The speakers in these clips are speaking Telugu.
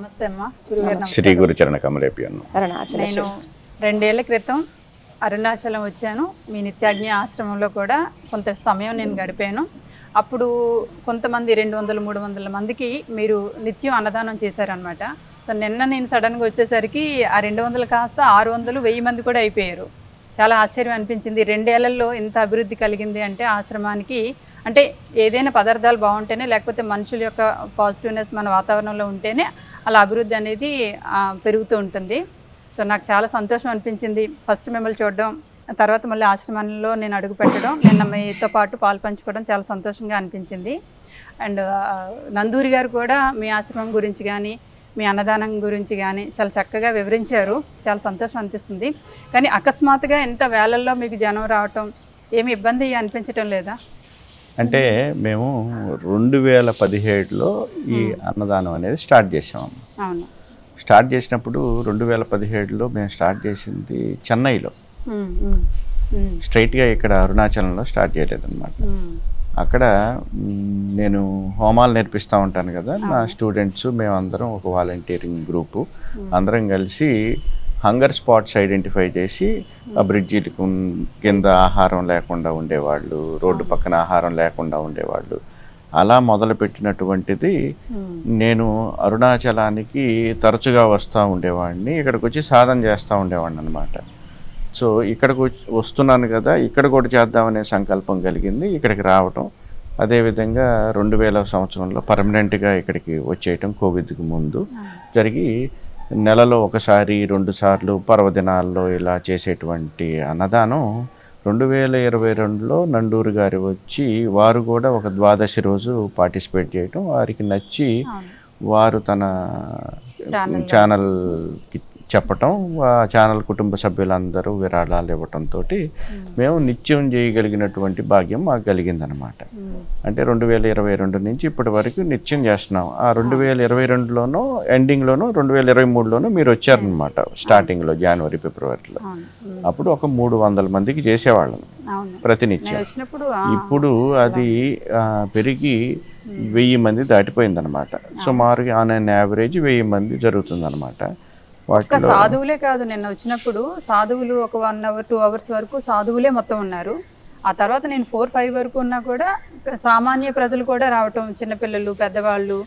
నమస్తే అమ్మా. గురుగారు శ్రీ గురుచరణ కమలేపియన్ను. నేను 2 ఏళ్ల క్రితం అరుణాచలం వచ్చాను. మీ నిత్యాగ్ని ఆశ్రమంలో కూడా కొంత సమయం నేను గడిపాను. అప్పుడు కొంతమంది 200-300 మందికి మీరు నిత్యం అన్నదానం చేశారనమాట. సో నిన్న నేను సడన్గా వచ్చేసరికి ఆ 200 కాస్త 600-1000 మంది కూడా అయిపోయారు. చాలా ఆశ్చర్యం అనిపించింది. 2 ఏళ్లలో ఇంత అభివృద్ధి కలిగింది అంటే ఆశ్రమానికి, అంటే ఏదైనా పదార్థాలు బాగుంటేనే, లేకపోతే మనుషుల యొక్క పాజిటివ్నెస్ మన వాతావరణంలో ఉంటేనే అలా అభివృద్ధి అనేది పెరుగుతూ ఉంటుంది. సో నాకు చాలా సంతోషం అనిపించింది ఫస్ట్ మిమ్మల్ని చూడడం, తర్వాత మళ్ళీ ఆశ్రమంలో నేను అడుగు పెట్టడం, నిన్న మీతో పాటు పాలు పంచుకోవడం చాలా సంతోషంగా అనిపించింది. అండ్ నందూరి గారు కూడా మీ ఆశ్రమం గురించి కానీ మీ అన్నదానం గురించి కానీ చాలా చక్కగా వివరించారు. చాలా సంతోషం అనిపిస్తుంది. కానీ అకస్మాత్తుగా ఎంత వేలల్లో మీకు జనం రావటం ఏమి ఇబ్బంది అనిపించటం లేదా? అంటే మేము 2017లో ఈ అన్నదానం అనేది స్టార్ట్ చేసాము. అవును. స్టార్ట్ చేసినప్పుడు 2017లో మేము స్టార్ట్ చేసింది చెన్నైలో, స్ట్రైట్గా ఇక్కడ అరుణాచలంలో స్టార్ట్ చేయలేదన్నమాట. అక్కడ నేను హోమాలు నేర్పిస్తూ ఉంటాను కదా, నా స్టూడెంట్స్ మేమందరం ఒక వాలంటీరింగ్ గ్రూపు అందరం కలిసి హంగర్ స్పాట్స్ ఐడెంటిఫై చేసి ఆ బ్రిడ్జీల కింద ఆహారం లేకుండా ఉండేవాళ్ళు, రోడ్డు పక్కన ఆహారం లేకుండా ఉండేవాళ్ళు, అలా మొదలుపెట్టినటువంటిది. నేను అరుణాచలానికి తరచుగా వస్తూ ఉండేవాడిని, ఇక్కడికి వచ్చి సాధన చేస్తూ ఉండేవాడిని అనమాట. సో ఇక్కడికి వస్తున్నాను కదా, ఇక్కడ కూడా చేద్దామనే సంకల్పం కలిగింది, ఇక్కడికి రావటం. అదేవిధంగా 2000 సంవత్సరంలో పర్మనెంట్గా ఇక్కడికి వచ్చేయటం కోవిడ్కి ముందు జరిగి, నెలలో 1-2 సార్లు పర్వదినాల్లో ఇలా చేసేటువంటి అన్నదానం 2022లో నండూరు గారు వచ్చి వారు కూడా ఒక 12 రోజు పార్టిసిపేట్ చేయటం, వారికి నచ్చి వారు తన ఛానల్కి చెప్పటం, ఆ ఛానల్ కుటుంబ సభ్యులందరూ విరాళాలు ఇవ్వటంతో మేము నిత్యం చేయగలిగినటువంటి భాగ్యం మాకు కలిగిందనమాట. అంటే 2022 నుంచి ఇప్పటి వరకు నిత్యం చేస్తున్నాం. ఆ 2022లోనూ ఎండింగ్లోనూ 2023లోనూ మీరు వచ్చారనమాట, స్టార్టింగ్లో జనవరి ఫిబ్రవరిలో. అప్పుడు ఒక 300 మందికి చేసేవాళ్ళం ప్రతినిత్యం. ఇప్పుడు అది పెరిగి 1000 మంది దాటిపోయిందనమాట. సుమారుగా ఆన్ అన్ యావరేజ్ 1000 మంది జరుగుతుందన్నమాట. ఒక్క సాధువులే కాదు, నిన్న వచ్చినప్పుడు సాధువులు ఒక 1 hour 2 hours వరకు సాధువులే మొత్తం ఉన్నారు. ఆ తర్వాత నేను 4-5 వరకు ఉన్నా కూడా సామాన్య ప్రజలు కూడా రావటం, చిన్నపిల్లలు, పెద్దవాళ్ళు,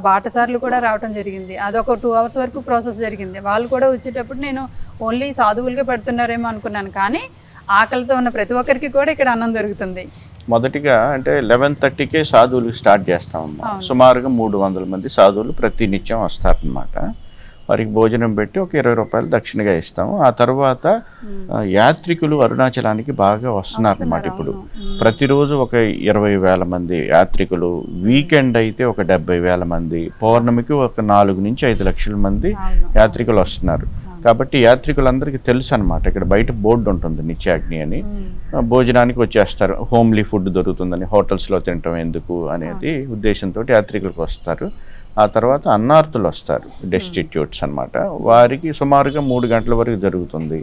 బాటసార్లు కూడా రావటం జరిగింది. అదొక 2 hours వరకు ప్రాసెస్ జరిగింది. వాళ్ళు కూడా వచ్చేటప్పుడు నేను ఓన్లీ సాధువులకే పెడుతున్నారేమో అనుకున్నాను, కానీ ఆకలితో ఉన్న ప్రతి ఒక్కరికి కూడా ఇక్కడ అన్నం దొరుకుతుంది. మొదటిగా అంటే 11:30కే సాధువులు స్టార్ట్ చేస్తామమ్మా. సుమారుగా 300 మంది సాధువులు ప్రతి నిత్యం వస్తారనమాట. వారికి భోజనం పెట్టి ఒక 20 రూపాయలు దక్షిణగా ఇస్తాము. ఆ తర్వాత యాత్రికులు అరుణాచలానికి బాగా వస్తున్నారనమాట. ఇప్పుడు ప్రతిరోజు ఒక 20,000 మంది యాత్రికులు, వీకెండ్ అయితే ఒక 70,000 మంది, పౌర్ణమికి ఒక 4 నుంచి 5 లక్షల మంది యాత్రికులు వస్తున్నారు. కాబట్టి యాత్రికులందరికీ తెలుసు అనమాట, ఇక్కడ బయట బోర్డు ఉంటుంది నిత్యాగ్ని అని, భోజనానికి వచ్చేస్తారు, హోమ్లీ ఫుడ్ దొరుకుతుందని, హోటల్స్లో తినటం ఎందుకు అనేది ఉద్దేశంతో యాత్రికులకు వస్తారు. ఆ తర్వాత అన్నార్తులు వస్తారు, డెస్టిట్యూట్స్ అనమాట. వారికి సుమారుగా 3 గంటల వరకు జరుగుతుంది.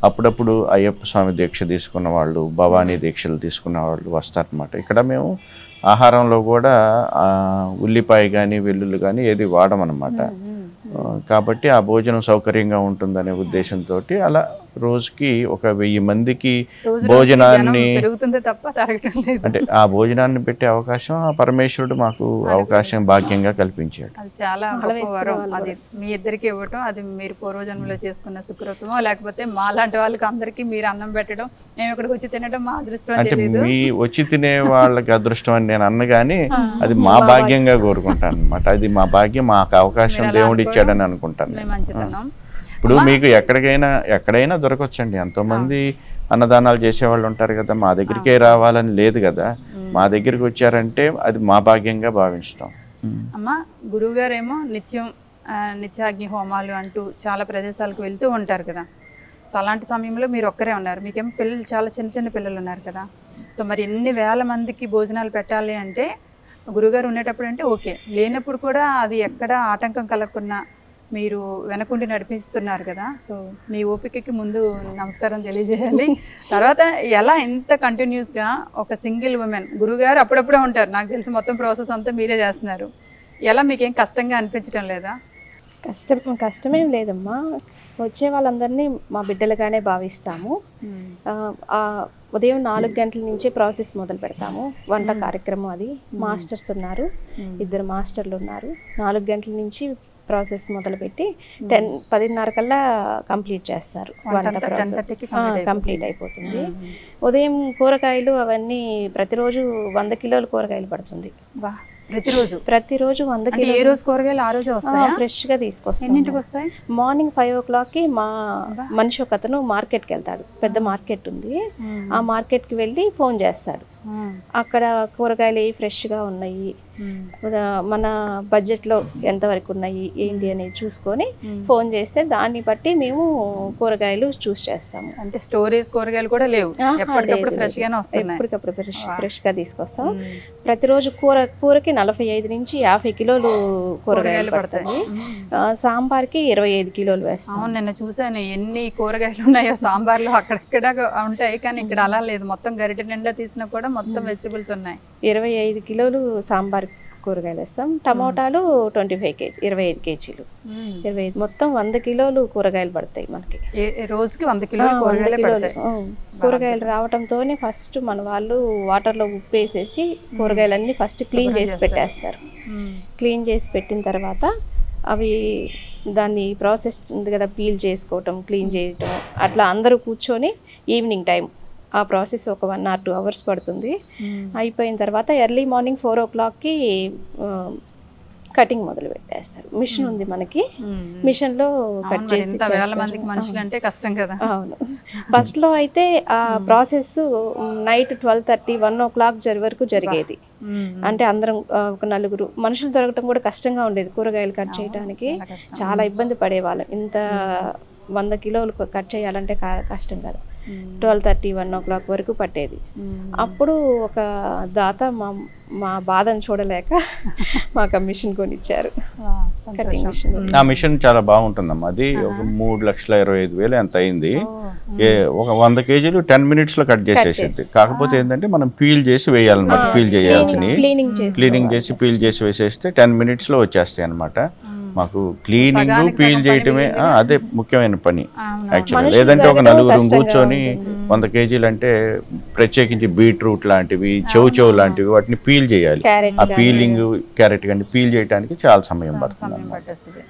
అప్పుడప్పుడు అయ్యప్ప స్వామి దీక్ష తీసుకున్న వాళ్ళు, భవానీ దీక్షలు తీసుకున్న వాళ్ళు వస్తారనమాట. ఇక్కడ మేము ఆహారంలో కూడా ఉల్లిపాయ కానీ వెల్లుల్లి కానీ ఏది వాడమన్నమాట. కాబట్టి ఆ భోజనం సౌకర్యంగా ఉంటుందనే ఉద్దేశంతో అలా రోజుకి ఒక 1000 మందికి భోజనాన్ని, అంటే ఆ భోజనాన్ని పెట్టే అవకాశం ఆ పరమేశ్వరుడు మాకు అవకాశం భాగ్యంగా కల్పించాడు. అది చాలా గొప్పవరం. అది మీ ఇద్దరికి ఇవ్వటం, అది మీరు పూర్వజన్మలో చేసుకున్న సుకృతమో, లేకపోతే మా లాంటి వాళ్ళకి అందరికీ మీరు అన్నం పెట్టడం, మేము ఇక్కడికి వచ్చి తినడం మా అదృష్టం. అంటే మీ వచ్చి తినే వాళ్ళకి అదృష్టం అని నేను అన్న కానీ అది మా భాగ్యంగా కోరుకుంటాను అనమాట. అది మా భాగ్యం, మాకు అవకాశం దేవుడు ఇచ్చాడని అనుకుంటాను. ఇప్పుడు మీకు ఎక్కడైనా దొరకొచ్చండి. ఎంతోమంది అన్నదానాలు చేసేవాళ్ళు ఉంటారు కదా, మా దగ్గరికే రావాలని లేదు కదా, మా దగ్గరికి వచ్చారంటే అది మా భాగ్యంగా భావిస్తాం. అమ్మ, గురువుగారేమో నిత్యం నిత్యాగ్ని హోమాలు అంటూ చాలా ప్రదేశాలకు వెళ్తూ ఉంటారు కదా. సో అలాంటి సమయంలో మీరు ఒక్కరే ఉన్నారు, మీకేమో పిల్లలు, చాలా చిన్న చిన్న పిల్లలు ఉన్నారు కదా. సో మరి ఎన్ని వేల మందికి భోజనాలు పెట్టాలి అంటే గురువుగారు ఉండేటప్పుడు అంటే ఓకే, లేనప్పుడు కూడా అది ఎక్కడ ఆటంకం కలగకుండా మీరు వెనకుండి నడిపిస్తున్నారు కదా. సో మీ ఓపికకి ముందు నమస్కారం తెలియజేయాలి. తర్వాత ఎలా ఎంత కంటిన్యూస్గా ఒక సింగిల్ ఉమెన్, గురువుగారు అప్పుడప్పుడే ఉంటారు, నాకు తెలిసి మొత్తం ప్రాసెస్ అంతా మీరే చేస్తున్నారు, ఎలా మీకేం కష్టంగా అనిపించడం లేదా? కష్టమేం లేదమ్మా. వచ్చే వాళ్ళందరినీ మా బిడ్డలుగానే భావిస్తాము. ఉదయం 4 గంటల నుంచి ప్రాసెస్ మొదలు పెడతాము. వంట కార్యక్రమం అది. మాస్టర్స్ ఉన్నారు, 2 మాస్టర్లు ఉన్నారు. 4 గంటల నుంచి ప్రాసెస్ మొదలుపెట్టి 10:30 కల్లా కంప్లీట్ చేస్తారు. వంట కంప్లీట్ అయిపోతుంది. ఉదయం కూరగాయలు అవన్నీ ప్రతిరోజు 100 కిలోల కూరగాయలు పడుతుంది. ప్రతిరోజు 100 కిలో. ఏ రోజు కూరగాయలు ఆ రోజే వస్తాయి, ఫ్రెష్ గా తీసుకొస్తాం. ఎన్నింటికి వస్తాయి? మార్నింగ్ 5 o'clockకి మా మనిషి ఒక అతను మార్కెట్కి వెళ్తాడు. పెద్ద మార్కెట్ ఉంది. ఆ మార్కెట్కి వెళ్ళి ఫోన్ చేస్తాడు. అక్కడ కూరగాయలు ఫ్రెష్గా ఉన్నాయి, మన బడ్జెట్లో ఎంతవరకు ఉన్నాయి ఏంటి అనేది చూసుకొని ఫోన్ చేస్తే దాన్ని బట్టి మేము కూరగాయలు చూస్ చేస్తాము. అంటే స్టోరేజ్ కూరగాయలు కూడా లేవు, ఎప్పటికప్పుడు ఫ్రెష్గానే వస్తాయి. ఎప్పటికప్పుడు ఫ్రెష్గా తీసుకొస్తాం. ప్రతిరోజు కూరకి 45 నుంచి 50 కిలోలు కూరగాయలు పడుతుంది. సాంబార్కి 25 కిలోలు వేస్తాం. అవును, నిన్న చూసాను ఎన్ని కూరగాయలు ఉన్నాయో సాంబార్లో. అక్కడక్కడ ఉంటాయి కానీ ఇక్కడ అలా లేదు. మొత్తం గరిటె నిండా తీసినా కూడా మొత్తం వెజిటబుల్స్ ఉన్నాయి. 25 కిలోలు సాంబార్ కూరగాయలు వేస్తాం. టమోటాలు 25 కేజీలు. 25 మొత్తం 100 కిలోలు కూరగాయలు పడతాయి మనకి. రోజుకి 100 కిలోలు కూరగాయలు రావడంతోనే ఫస్ట్ మన వాళ్ళు వాటర్లో ఉప్పు వేసేసి కూరగాయలన్నీ ఫస్ట్ క్లీన్ చేసి పెట్టేస్తారు. క్లీన్ చేసి పెట్టిన తర్వాత అవి దాన్ని ప్రాసెస్ ఉంది కదా, పీల్ చేసుకోవటం, క్లీన్ చేయటం, అట్లా అందరూ కూర్చొని ఈవినింగ్ టైం ఆ ప్రాసెస్ ఒక 1 or 2 hours పడుతుంది. అయిపోయిన తర్వాత ఎర్లీ మార్నింగ్ 4 o'clockకి కటింగ్ మొదలు పెట్టేస్తారు. మిషన్ ఉంది మనకి, మిషన్లో కట్ చేసి. మనుషులు అంటే కష్టం కదా. అవును, ఫస్ట్లో అయితే ఆ ప్రాసెస్ నైట్ 12:30, 1 o'clock వరకు జరిగేది. అంటే అందరం ఒక 4 మనుషులు దొరకటం కూడా కష్టంగా ఉండేది. కూరగాయలు కట్ చేయడానికి చాలా ఇబ్బంది పడేవాళ్ళం. ఇంత 100 కిలోలు కట్ చేయాలంటే కష్టం కదా. 12:30, 1 o'clock వరకు పట్టేది. అప్పుడు ఒక దాత మా బాధను చూడలేక మాకు ఆ మిషన్ కొనిచ్చారు. Cutting machine. ఆ మిషన్ చాలా బాగుంటుందమ్మా. అది ఒక 3,25,000 ఎంత అయింది. ఒక 100 కేజీలు 10 minutes లో కట్ చేసేసింది. కాకపోతే ఏంటంటే మనం పీల్ చేసి వేయాలన్నమాట. పీల్ చేయాల్సినవి క్లీనింగ్ చేసి పీల్ చేసి వేసేస్తే 10 minutes లో వచ్చేస్తాయి అన్నమాట. మాకు క్లీనింగ్ పీల్ చేయటమే అదే ముఖ్యమైన పని యాక్చువల్లీ. లేదంటే ఒక 4 కూర్చొని 100 కేజీలు అంటే ప్రత్యేకించి బీట్రూట్ లాంటివి, చెవు లాంటివి వాటిని పీల్ చేయాలి. ఆ పీలింగ్, క్యారెట్ కానీ పీల్ చేయడానికి చాలా సమయం పడుతుంది.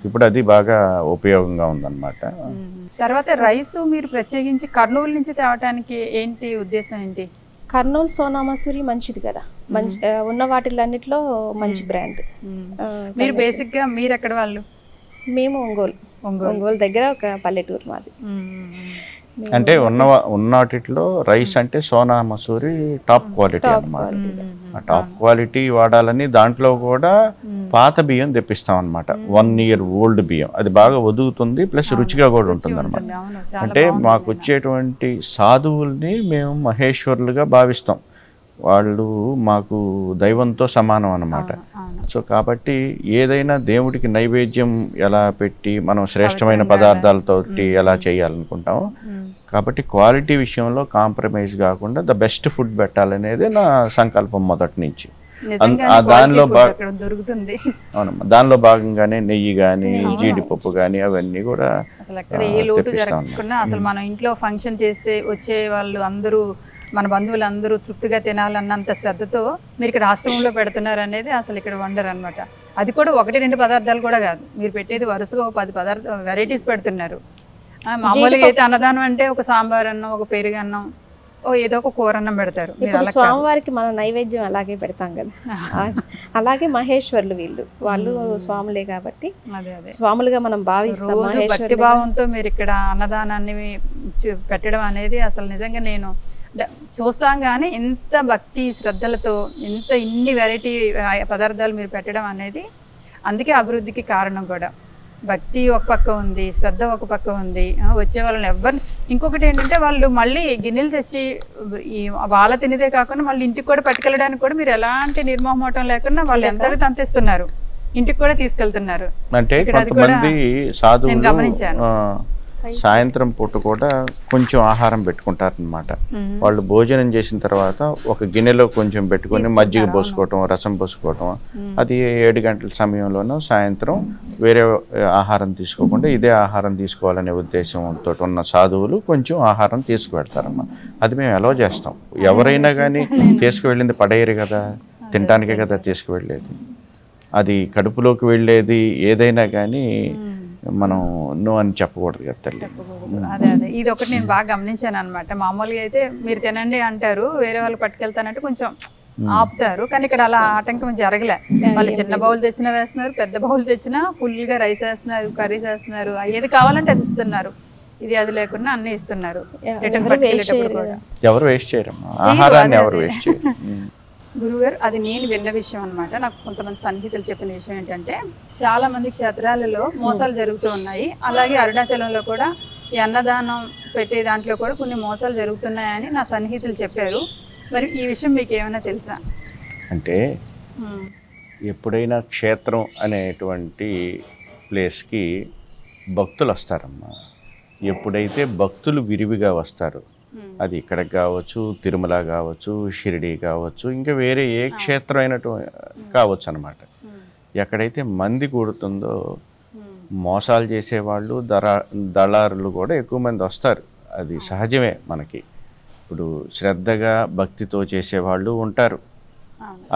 ఇప్పుడు అది బాగా ఉపయోగంగా ఉందన్నమాట. తర్వాత రైస్ మీరు ప్రత్యేకించి కర్నూలు నుంచి తేవడానికి ఏంటి ఉద్దేశం ఏంటి? కర్నూలు సోనా మసూరి మంచిది కదా, మంచి ఉన్న వాటిలన్నిట్లో మంచి బ్రాండ్. మీరు బేసిక్గా మీరు ఎక్కడ వాళ్ళు? మేము ఒంగోలు దగ్గర ఒక పల్లెటూరు మాది. అంటే ఉన్నటిలో రైస్ అంటే సోనా మసూరి టాప్ క్వాలిటీ అన్నమాట. ఆ టాప్ క్వాలిటీ వాడాలని దాంట్లో కూడా పాత బియ్యం తెప్పిస్తాం అనమాట. 1 year old బియ్యం. అది బాగా ఒదుగుతుంది, ప్లస్ రుచిగా కూడా ఉంటుంది అనమాట. అంటే మాకు వచ్చేటువంటి సాధువుల్ని మేము మహేశ్వరులుగా భావిస్తాం. వాళ్ళు మాకు దైవంతో సమానం అన్నమాట. సో కాబట్టి ఏదైనా దేవుడికి నైవేద్యం ఎలా పెట్టి మనం శ్రేష్టమైన పదార్థాలతోటి ఎలా చేయాలనుకుంటామో, కాబట్టి క్వాలిటీ విషయంలో కాంప్రమైజ్ కాకుండా ద బెస్ట్ ఫుడ్ పెట్టాలనేది నా సంకల్పం మొదటి నుంచి. దానిలో భాగంగానే నెయ్యి కానీ, జీడిపప్పు కానీ అవన్నీ కూడా అసలు ఎక్కడ ఏ లోటు జరగకుండా, అసలు మనం ఇంట్లో ఫంక్షన్ చేస్తే వచ్చే వాళ్ళు అందరూ, మన బంధువులు అందరూ తృప్తిగా తినాలన్నంత శ్రద్ధతో మీరు ఇక్కడ ఆశ్రమంలో పెడుతున్నారు అనేది అసలు ఇక్కడ వండర్ అనమాట. అది కూడా 1-2 పదార్థాలు కూడా కాదు, మీరు పెట్టేది వరుసగా 10 వెరైటీస్ పెడుతున్నారు. మామూలుగా అయితే అన్నదానం అంటే ఒక సాంబార్ అన్నం, ఒక పెరుగు అన్నం, ఏదో ఒక కూర అన్నం పెడతారు. స్వామివారికి మనం నైవేద్యం అలాగే పెడతాం కదా, అలాగే మహేశ్వరులు వాళ్ళు స్వాములే కాబట్టి స్వాములుగా మనం భావిస్తాం. భక్తి భావంతో మీరు ఇక్కడ అన్నదానాన్ని పెట్టడం అనేది అసలు నిజంగా నేను చూస్తాం. కానీ ఇంత భక్తి శ్రద్ధలతో ఇన్ని వెరైటీ పదార్థాలు మీరు పెట్టడం అనేది అందుకే అభివృద్ధికి కారణం కూడా. భక్తి ఒక పక్క ఉంది, శ్రద్ధ ఒక పక్క ఉంది. వచ్చే వాళ్ళని ఎవరిని, ఇంకొకటి ఏంటంటే వాళ్ళు మళ్ళీ గిన్నెలు తెచ్చి వాళ్ళ తినేదే కాకుండా మళ్ళీ ఇంటికి కూడా పట్టుకెళ్ళడానికి కూడా మీరు ఎలాంటి నిర్మోహమాటం లేకుండా వాళ్ళు ఎంతటి అంతిస్తున్నారు, ఇంటికి కూడా తీసుకెళ్తున్నారు. అంటే కొంతమంది సాధువులు సాయంత్రం పూట కూడా కొంచెం ఆహారం పెట్టుకుంటారనమాట. వాళ్ళు భోజనం చేసిన తర్వాత ఒక గిన్నెలో కొంచెం పెట్టుకొని మజ్జిగ పోసుకోవటం, రసం పోసుకోవటం, అది 7 గంటల సమయంలోనూ సాయంత్రం వేరే ఆహారం తీసుకోకుండా ఇదే ఆహారం తీసుకోవాలనే ఉద్దేశంతో ఉన్న సాధువులు కొంచెం ఆహారం తీసుకువెడతారమ్మా. అది మేము అలౌ చేస్తాం. ఎవరైనా కానీ తీసుకువెళ్ళింది పడేయరు కదా, తినడానికే కదా తీసుకువెళ్ళేది. అది కడుపులోకి వెళ్ళేది ఏదైనా కానీ మనం నో అని చెప్పకూడదు కదా తల్లి. అదే అదే ఇది ఒకటి నేను బాగా గమనించాను అనమాట. మామూలుగా అయితే మీరు తినండి అంటారు, వేరే వాళ్ళు పట్టుకెళ్తానంటే కొంచెం ఆపుతారు, కానీ ఇక్కడ అలా ఆటంకం జరగలే. వాళ్ళు చిన్న బౌల్ తెచ్చినా వేస్తున్నారు, పెద్ద బౌల్ తెచ్చినా ఫుల్గా రైస్ వేస్తున్నారు, కర్రీస్ వేస్తున్నారు, ఏది కావాలంటే అది ఇస్తున్నారు. ఇది అది లేకుండా అన్నీ ఇస్తున్నారు. ఎవరు వేస్ట్ చేయరమ్మా, ఆహారాన్ని ఎవరు వేస్ట్ చేయరు. గురుగారు, అది నేను విన్న విషయం అనమాట. నాకు కొంతమంది సన్నిహితులు చెప్పిన విషయం ఏంటంటే చాలా మంది క్షేత్రాలలో మోసాలు జరుగుతూ ఉన్నాయి. అలాగే అరుణాచలంలో కూడా ఈ అన్నదానం పెట్టే దాంట్లో కూడా కొన్ని మోసాలు జరుగుతున్నాయని నా సన్నిహితులు చెప్పారు. మరి ఈ విషయం మీకు ఏమైనా తెలుసా? అంటే ఎప్పుడైనా క్షేత్రం అనేటువంటి ప్లేస్కి భక్తులు వస్తారమ్మా. ఎప్పుడైతే భక్తులు విరివిగా వస్తారు, అది ఇక్కడికి కావచ్చు, తిరుమల కావచ్చు, షిరిడి కావచ్చు, ఇంకా వేరే ఏ క్షేత్రం అయినట్టు కావచ్చు అనమాట. ఎక్కడైతే మంది కూడుతుందో మోసాలు చేసేవాళ్ళు, దళారులు కూడా ఎక్కువ మంది వస్తారు. అది సహజమే మనకి. ఇప్పుడు శ్రద్ధగా భక్తితో చేసేవాళ్ళు ఉంటారు.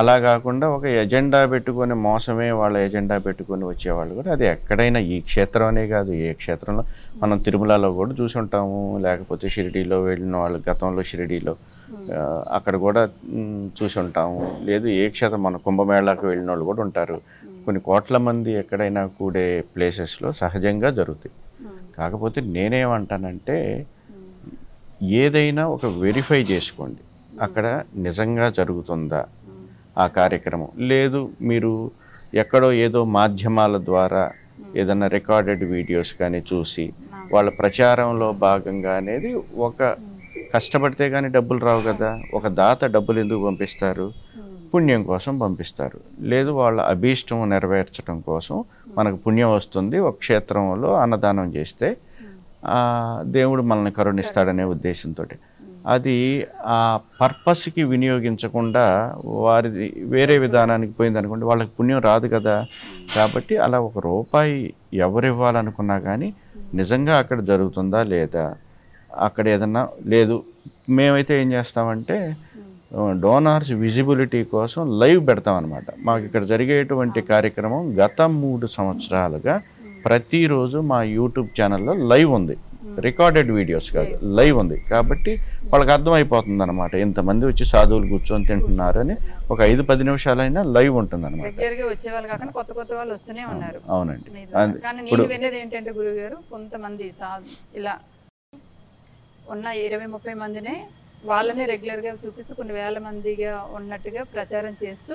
అలా కాకుండా ఒక ఎజెండా పెట్టుకొని మోసమే వాళ్ళ ఎజెండా పెట్టుకొని వచ్చేవాళ్ళు కూడా, అది ఎక్కడైనా ఈ క్షేత్రం అనే కాదు, ఏ క్షేత్రంలో మనం తిరుమలలో కూడా చూసి ఉంటాము, లేకపోతే షిరిడీలో వెళ్ళిన వాళ్ళు గతంలో షిరిడీలో అక్కడ కూడా చూసి ఉంటాము. లేదు ఏ క్షేత్రం మన కుంభమేళాకు వెళ్ళిన వాళ్ళు కూడా ఉంటారు. కొన్ని కోట్ల మంది ఎక్కడైనా కూడే ప్లేసెస్లో సహజంగా జరుగుతాయి. కాకపోతే నేనేమంటానంటే ఏదైనా ఒక వెరిఫై చేసుకోండి, అక్కడ నిజంగా జరుగుతుందా ఆ కార్యక్రమం. లేదు మీరు ఎక్కడో ఏదో మాధ్యమాల ద్వారా ఏదైనా రికార్డెడ్ వీడియోస్ కానీ చూసి వాళ్ళ ప్రచారంలో భాగంగా అనేది, ఒక కష్టపడితే కానీ డబ్బులు రావు కదా, ఒక దాత డబ్బులు ఎందుకు పంపిస్తారు? పుణ్యం కోసం పంపిస్తారు. లేదు వాళ్ళ అభీష్టం నెరవేర్చడం కోసం మనకు పుణ్యం వస్తుంది, ఒక క్షేత్రంలో అన్నదానం చేస్తే దేవుడు మనల్ని కరుణిస్తాడనే ఉద్దేశంతో. అది ఆ పర్పస్కి వినియోగించకుండా వారిది వేరే విధానానికి పోయింది అనుకోండి, వాళ్ళకి పుణ్యం రాదు కదా. కాబట్టి అలా ₹1 ఎవరు ఇవ్వాలనుకున్నా కానీ నిజంగా అక్కడ జరుగుతుందా లేదా, అక్కడ ఏదన్నా లేదు. మేమైతే ఏం చేస్తామంటే డోనార్స్ విజిబిలిటీ కోసం లైవ్ పెడతామన్నమాట. మాకు ఇక్కడ జరిగేటువంటి కార్యక్రమం గత 3 సంవత్సరాలుగా ప్రతిరోజు మా యూట్యూబ్ ఛానల్లో లైవ్ ఉంది. రికార్డెడ్ వీడియోస్ కాదు, లైవ్ ఉంది. కాబట్టి వాళ్ళకి అర్థమైపోతుంది అనమాట, ఇంతమంది వచ్చి సాధువులు కూర్చొని తింటున్నారని. ఒక 5-10 నిమిషాలైనా లైవ్ ఉంటుంది అనమాట. వచ్చేవాళ్ళు కాకుండా కొత్త కొత్త వాళ్ళు వస్తూనే ఉన్నారు. అవునండి. కానీ నేను వినేది ఏంటంటే గురుగారు, కొంతమంది ఇలా ఉన్న 20-30 మందినే వాళ్ళనే రెగ్యులర్గా చూపిస్తూ కొన్ని వేల మందిగా ఉన్నట్టుగా ప్రచారం చేస్తూ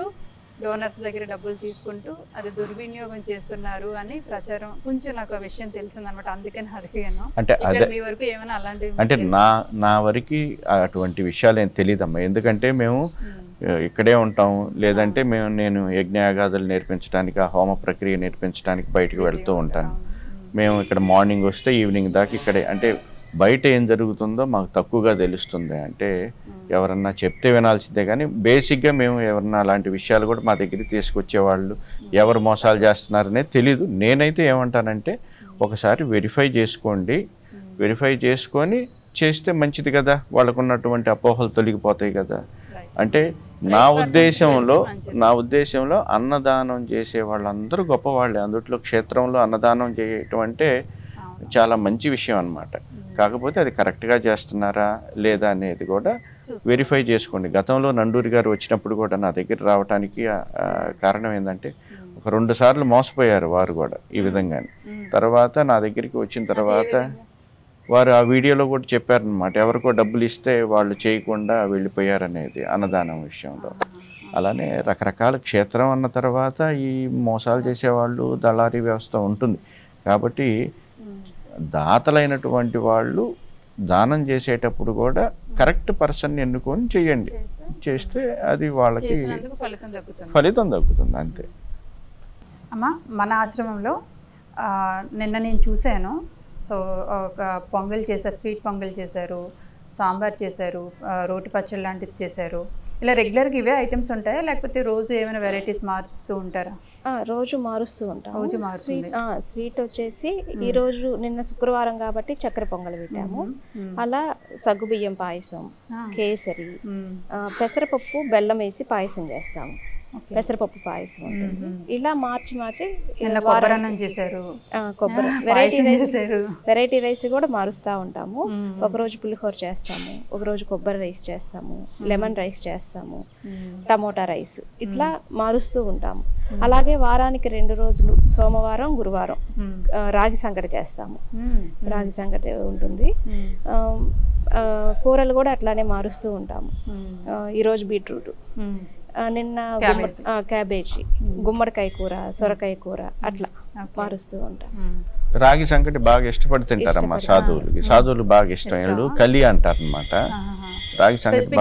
డోనర్స్ దగ్గర డబ్బులు తీసుకుంటూ అది దుర్వినియోగం చేస్తున్నారు అని ప్రచారం. కొంచెం నాకు ఆ విషయం తెలిసిందనమాట, అందుకని అడిగాను. అంటే అదే మీ వరకు ఏమైనా అలాంటివి? అంటే నా వరకు అటువంటి విషయాలు ఏం తెలియదమ్మా. ఎందుకంటే మేము ఇక్కడే ఉంటాం, లేదంటే నేను యజ్ఞయాగాదులు నేర్పించడానికి, ఆ హోమ ప్రక్రియ నేర్పించడానికి బయటకు వెళ్తూ ఉంటాను. మేము ఇక్కడ మార్నింగ్ వస్తే ఈవినింగ్ దాకా ఇక్కడే. అంటే బయట ఏం జరుగుతుందో మాకు తక్కువగా తెలుస్తుంది. అంటే ఎవరన్నా చెప్తే వినాల్సిందే, కానీ బేసిక్గా మేము ఎవరన్నా అలాంటి విషయాలు కూడా మా దగ్గరికి తీసుకొచ్చేవాళ్ళు ఎవరు మోసాలు చేస్తున్నారనే తెలీదు. నేనైతే ఏమంటానంటే ఒకసారి వెరిఫై చేసుకోండి, వెరిఫై చేసుకొని చేస్తే మంచిది కదా, వాళ్ళకు ఉన్నటువంటి అపోహలు తొలగిపోతాయి కదా. అంటే నా ఉద్దేశంలో అన్నదానం చేసే వాళ్ళందరూ గొప్పవాళ్ళే. అందుట్లో క్షేత్రంలో అన్నదానం చేయటం అంటే చాలా మంచి విషయం అన్నమాట. కాకపోతే అది కరెక్ట్గా చేస్తున్నారా లేదా అనేది కూడా వెరిఫై చేసుకోండి. గతంలో నండూరి గారు వచ్చినప్పుడు కూడా నా దగ్గర రావడానికి కారణం ఏంటంటే ఒక 2 సార్లు మోసపోయారు వారు కూడా ఈ విధంగానే. తర్వాత నా దగ్గరికి వచ్చిన తర్వాత వారు ఆ వీడియోలో కూడా చెప్పారనమాట, ఎవరికో డబ్బులు ఇస్తే వాళ్ళు చేయకుండా వెళ్ళిపోయారనేది అన్నదానం విషయంలో. అలానే రకరకాల క్షేత్రం అన్న తర్వాత ఈ మోసాలు చేసేవాళ్ళు, దళారీ వ్యవస్థ ఉంటుంది. కాబట్టి దాతలైనటువంటి వాళ్ళు దానం చేసేటప్పుడు కూడా కరెక్ట్ పర్సన్ ఎన్నుకొని చేయండి. చేస్తే అది వాళ్ళకి ఫలితం దక్కుతుంది అంతే. అమ్మ, మన ఆశ్రమంలో నిన్న నేను చూశాను, సో ఒక పొంగల్ చేశారు, స్వీట్ పొంగల్ చేశారు, సాంబార్ చేశారు, రోటి పచ్చడి లాంటిది చేశారు. ఇలా రెగ్యులర్గా ఇవే ఐటమ్స్ ఉంటాయా లేకపోతే రోజు ఏమైనా వెరైటీస్ మారుస్తూ ఉంటారా? రోజు మారుస్తూ ఉంటాం. రోజు మారుతుంది. స్వీట్ వచ్చేసి ఈ రోజు నిన్న శుక్రవారం కాబట్టి చక్కెర పొంగల్ పెట్టాము. అలా సగ్గుబియ్యం పాయసం, కేసరి, పెసరపప్పు బెల్లం వేసి పాయసం చేస్తాము. పెసరపప్పు పాయసం ఉంటుంది. ఇలా మార్చి కొబ్బరన్నం చేశారు, వెరైటీ రైస్ కూడా మారుస్తూ ఉంటాము. ఒకరోజు పులిహోర చేస్తాము, ఒకరోజు కొబ్బరి రైస్ చేస్తాము, లెమన్ రైస్ చేస్తాము, టమోటా రైస్, ఇట్లా మారుస్తూ ఉంటాము. అలాగే వారానికి 2 రోజులు సోమవారం గురువారం రాగి సంగటి చేస్తాము. రాగి సంగటి ఉంటుంది. కూరలు కూడా అట్లానే మారుస్తూ ఉంటాము. ఈరోజు బీట్రూట్, నిన్న క్యాబేజీ, గుమ్మడికాయ కూర, సొరకాయ కూర, అట్లా మారుస్తూ ఉంటాం. రాగి సంకటి బాగా ఇష్టపడి తింటారమ్మా సాధువులకి. సాధువులు బాగా ఇష్టం, కలి అంటారు అనమాట. రాగి సంకటి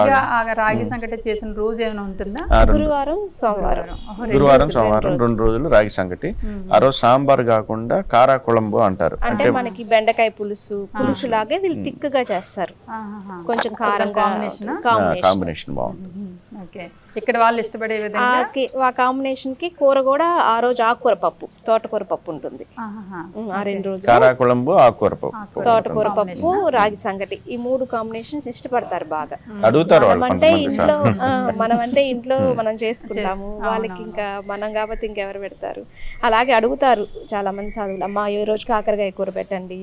రాగి సంకటి చేసిన రోజు ఏమైనా ఉంటుందా? గురువారం సోమవారం 2 రోజులు రాగి సంకటి. ఆ రోజు సాంబార్ కాకుండా కారా కుళంబు అంటారు. అంటే మనకి బెండకాయ పులుసు లాగే వీళ్ళు తిక్కుగా చేస్తారు. కొంచెం కారం కాంబినేషన్ బాగుంటుంది. ఇక్కడ వాళ్ళు ఇష్టపడే విధంగా ఆ కాంబినేషన్ కి కూర కూడా ఆ రోజు ఆకుకూర పప్పు, తోటకూర పప్పు ఉంటుంది. ఆ 2 రోజులు కారా కుళంబు, ఆకుకూర పప్పు, తోటకూర పప్పు, రాగి సంగటి, ఈ 3 కాంబినేషన్స్ ఇష్టపడతారు బాగా. అడుగుతారు మనమంటే ఇంట్లో మనం చేసుకుంటాము, వాళ్ళకి ఇంకా మనం కాబట్టి ఇంకెవరు పెడతారు. అలాగే అడుగుతారు చాలా మంది సాధువులు, అమ్మా ఈ రోజు కాకరకాయ కూర పెట్టండి,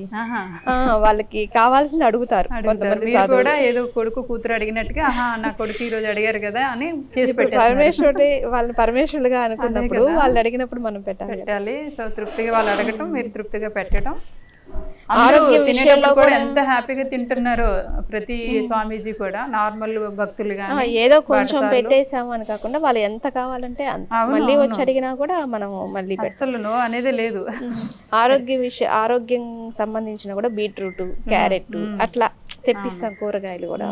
వాళ్ళకి కావాల్సిన అడుగుతారు. కొంతమంది కూడా ఏదో కొడుకు కూతురు అడిగినట్టుగా నా కొడుకు ఈ రోజు అడిగారు కదా అని చేసి పరమేశ్వరుడే వాళ్ళని పరమేశ్వరుడుగా అనుకున్నప్పుడు వాళ్ళు అడిగినప్పుడు మనం పెట్టాలి. సో తృప్తిగా వాళ్ళు అడగటం, మీరు తృప్తిగా పెట్టడం. ఆరోగ్య విషయంలో కూడా ఎంత హ్యాపీగా తింటున్నారో ప్రతి స్వామీజీ కూడా. నార్మల్ భక్తులు గానీ ఏదో కొంచెం పెట్టేసాము అని కాకుండా వాళ్ళు ఎంత కావాలంటే అంత మళ్ళీ వచ్చి అడిగినా కూడా మనం మళ్ళీ అసలు నో అనేది లేదు. ఆరోగ్యం సంబంధించిన కూడా బీట్రూట్, క్యారెట్ అట్లా తెప్పిస్తాం. కూరగాయలు కూడా